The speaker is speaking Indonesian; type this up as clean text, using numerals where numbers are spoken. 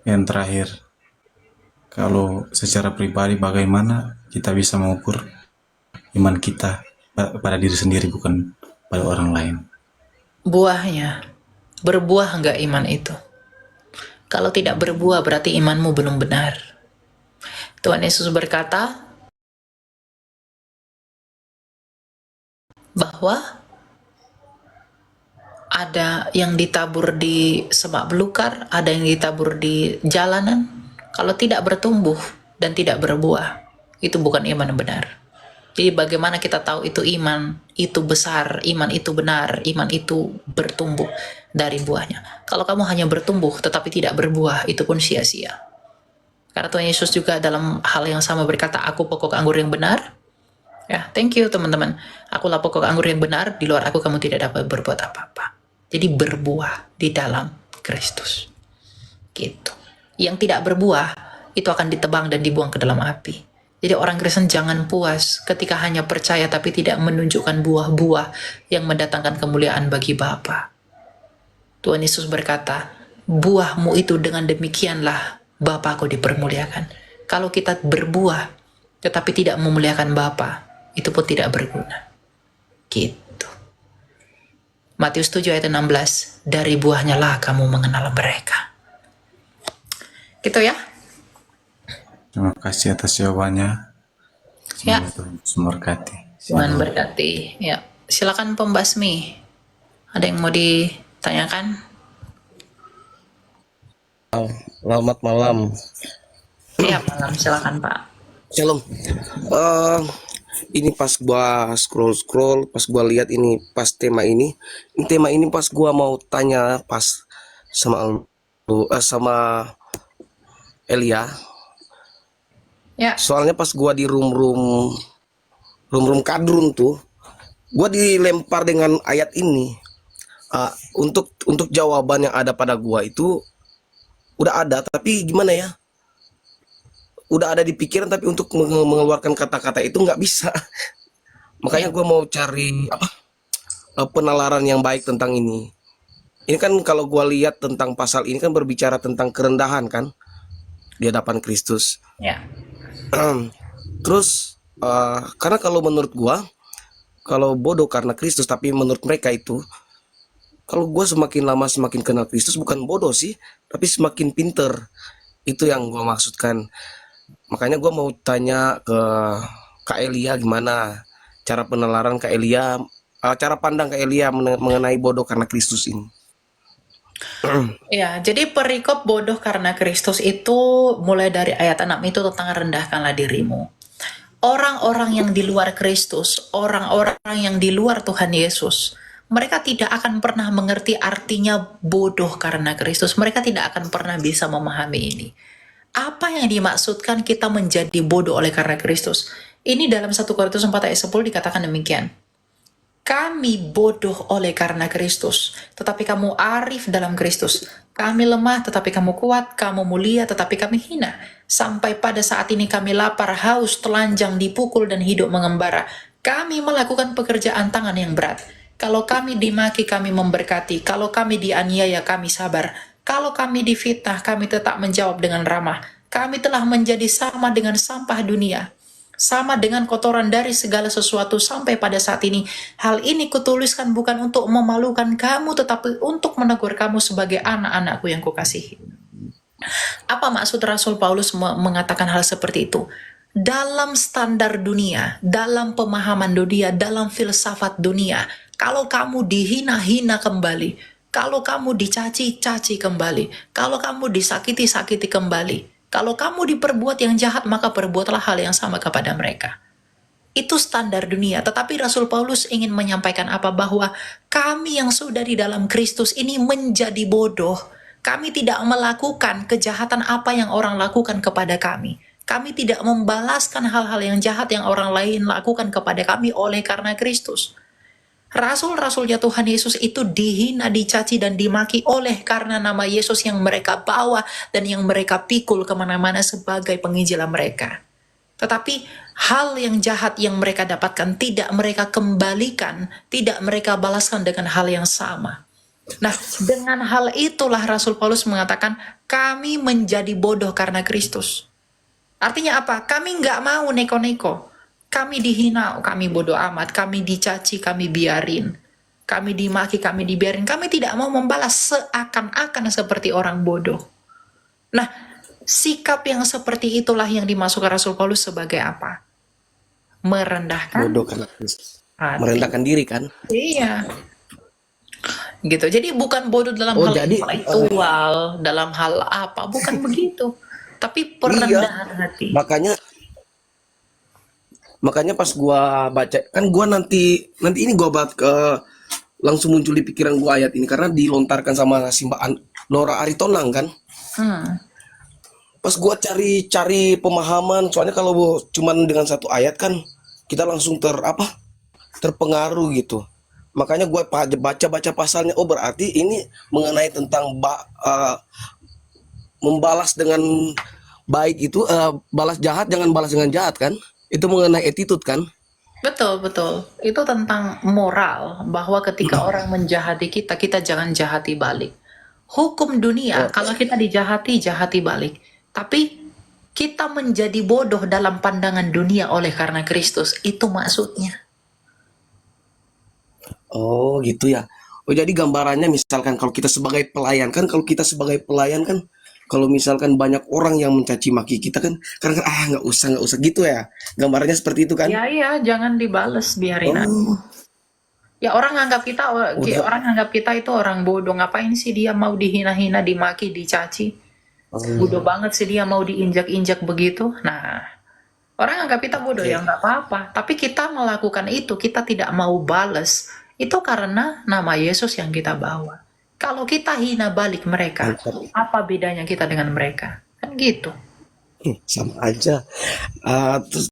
Yang terakhir, kalau secara pribadi bagaimana kita bisa mengukur iman kita pada diri sendiri, bukan pada orang lain. Buahnya, berbuah enggak iman itu? Kalau tidak berbuah berarti imanmu belum benar. Tuhan Yesus berkata bahwa ada yang ditabur di semak belukar, ada yang ditabur di jalanan. Kalau tidak bertumbuh dan tidak berbuah, itu bukan iman yang benar. Jadi bagaimana kita tahu itu iman, itu besar, iman itu benar, iman itu bertumbuh dari buahnya. Kalau kamu hanya bertumbuh tetapi tidak berbuah, itu pun sia-sia. Karena Tuhan Yesus juga dalam hal yang sama berkata, aku pokok anggur yang benar. Ya, thank you teman-teman. Akulah pokok anggur yang benar, di luar aku kamu tidak dapat berbuat apa-apa. Jadi berbuah di dalam Kristus. Gitu. Yang tidak berbuah, itu akan ditebang dan dibuang ke dalam api. Jadi orang Kristen jangan puas ketika hanya percaya tapi tidak menunjukkan buah-buah yang mendatangkan kemuliaan bagi Bapa. Tuhan Yesus berkata, buahmu itu dengan demikianlah Bapakku dipermuliakan. Kalau kita berbuah tetapi tidak memuliakan Bapa, itu pun tidak berguna. Gitu. Matius 7 ayat 16, dari buahnya lah kamu mengenal mereka. Gitu ya. Terima kasih atas jawabannya. Ya, Semoga Tuhan memberkati. Tuhan Shalom. berkati. Ya, silakan pembasmi. Ada yang mau ditanyakan? Selamat malam. Ya, malam. Silakan Pak. Shalom. Eh, ini pas gua scroll, pas gua lihat ini pas tema ini pas gua mau tanya pas sama sama Elia. Ya, Soalnya pas gua di room kadrun tuh, gua dilempar dengan ayat ini. Untuk jawaban yang ada pada gua itu udah ada, tapi gimana ya? Udah ada di pikiran, tapi untuk mengeluarkan kata-kata itu nggak bisa. Makanya ya. gue mau cari penalaran yang baik tentang ini. Ini kan kalau gue lihat tentang pasal ini kan berbicara tentang kerendahan kan di hadapan Kristus. Ya. Terus karena kalau menurut gue, kalau bodoh karena Kristus, tapi menurut mereka itu, kalau gue semakin lama semakin kenal Kristus, bukan bodoh sih, tapi semakin pinter. Itu yang gue maksudkan. Makanya gue mau tanya ke Kak Elia gimana cara penalaran Kak Elia, cara pandang Kak Elia mengenai bodoh karena Kristus ini. Ya, jadi perikop bodoh karena Kristus itu mulai dari ayat 6 itu tentang rendahkanlah dirimu. Orang-orang yang di luar Kristus, orang-orang yang di luar Tuhan Yesus, mereka tidak akan pernah mengerti artinya bodoh karena Kristus. Mereka tidak akan pernah bisa memahami ini. Apa yang dimaksudkan kita menjadi bodoh oleh karena Kristus? Ini dalam 1 Korintus 4 ayat 10 dikatakan demikian. Kami bodoh oleh karena Kristus, tetapi kamu arif dalam Kristus. Kami lemah, tetapi kamu kuat. Kamu mulia, tetapi kami hina. Sampai pada saat ini kami lapar, haus, telanjang, dipukul, dan hidup mengembara. Kami melakukan pekerjaan tangan yang berat. Kalau kami dimaki, kami memberkati. Kalau kami dianiaya, kami sabar. Kalau kami difitnah, kami tetap menjawab dengan ramah. Kami telah menjadi sama dengan sampah dunia, sama dengan kotoran dari segala sesuatu sampai pada saat ini. Hal ini kutuliskan bukan untuk memalukan kamu, tetapi untuk menegur kamu sebagai anak-anakku yang kukasihi. Apa maksud Rasul Paulus mengatakan hal seperti itu? Dalam standar dunia, dalam pemahaman dunia, dalam filsafat dunia, kalau kamu dihina-hina kembali, kalau kamu dicaci-caci kembali, kalau kamu disakiti-sakiti kembali, kalau kamu diperbuat yang jahat, maka perbuatlah hal yang sama kepada mereka. Itu standar dunia. Tetapi Rasul Paulus ingin menyampaikan apa? Bahwa kami yang sudah di dalam Kristus ini menjadi bodoh. Kami tidak melakukan kejahatan apa yang orang lakukan kepada kami. Kami tidak membalaskan hal-hal yang jahat yang orang lain lakukan kepada kami oleh karena Kristus. Rasul-rasulnya Tuhan Yesus itu dihina, dicaci, dan dimaki oleh karena nama Yesus yang mereka bawa dan yang mereka pikul kemana-mana sebagai penginjilan mereka. Tetapi hal yang jahat yang mereka dapatkan tidak mereka kembalikan, tidak mereka balaskan dengan hal yang sama. Nah, dengan hal itulah Rasul Paulus mengatakan, kami menjadi bodoh karena Kristus. Artinya apa? Kami nggak mau neko-neko. Kami dihina, kami bodoh amat. Kami dicaci, kami biarin. Kami dimaki, kami dibiarin. Kami tidak mau membalas seakan-akan seperti orang bodoh. Nah, sikap yang seperti itulah yang dimasukkan Rasul Paulus sebagai apa? Merendahkan Bodoh karena Kristus. hati. Merendahkan diri kan? Iya. Gitu. Jadi bukan bodoh dalam Oh, hal jadi intelektual, dalam hal apa, bukan begitu. Tapi perendahan hati. makanya makanya pas gua baca kan gua nanti ini gua buat ke langsung muncul di pikiran gua ayat ini karena dilontarkan sama si Mbak Nora Aritonang kan. Hmm. Pas gua cari pemahaman soalnya kalau cuman dengan satu ayat kan kita langsung terpengaruh gitu. Makanya gua baca pasalnya, oh berarti ini mengenai tentang membalas dengan baik itu, balas jahat jangan balas dengan jahat kan? Itu mengenai attitude kan? Betul, betul. Itu tentang moral, bahwa ketika orang menjahati kita, kita jangan jahati balik. Hukum dunia, kalau kita dijahati, jahati balik. Tapi kita menjadi bodoh dalam pandangan dunia oleh karena Kristus. Itu maksudnya. Oh gitu ya. Oh jadi gambarannya misalkan kalau kita sebagai pelayan kan, kalau misalkan banyak orang yang mencaci maki kita kan, karena nggak usah gitu ya. Gambarannya seperti itu kan? Ya, iya, jangan dibales, biarin aja. Oh, Ya orang anggap kita, udah. orang anggap kita itu orang bodoh. Ngapain sih dia mau dihina-hina, dimaki, dicaci? Bodoh banget sih dia mau diinjak-injak begitu. Nah, orang anggap kita bodoh, ya nggak apa-apa. Tapi kita melakukan itu, kita tidak mau bales. Itu karena nama Yesus yang kita bawa. Kalau kita hina balik mereka, Mantap. apa bedanya kita dengan mereka? Kan gitu. Sama aja. Terus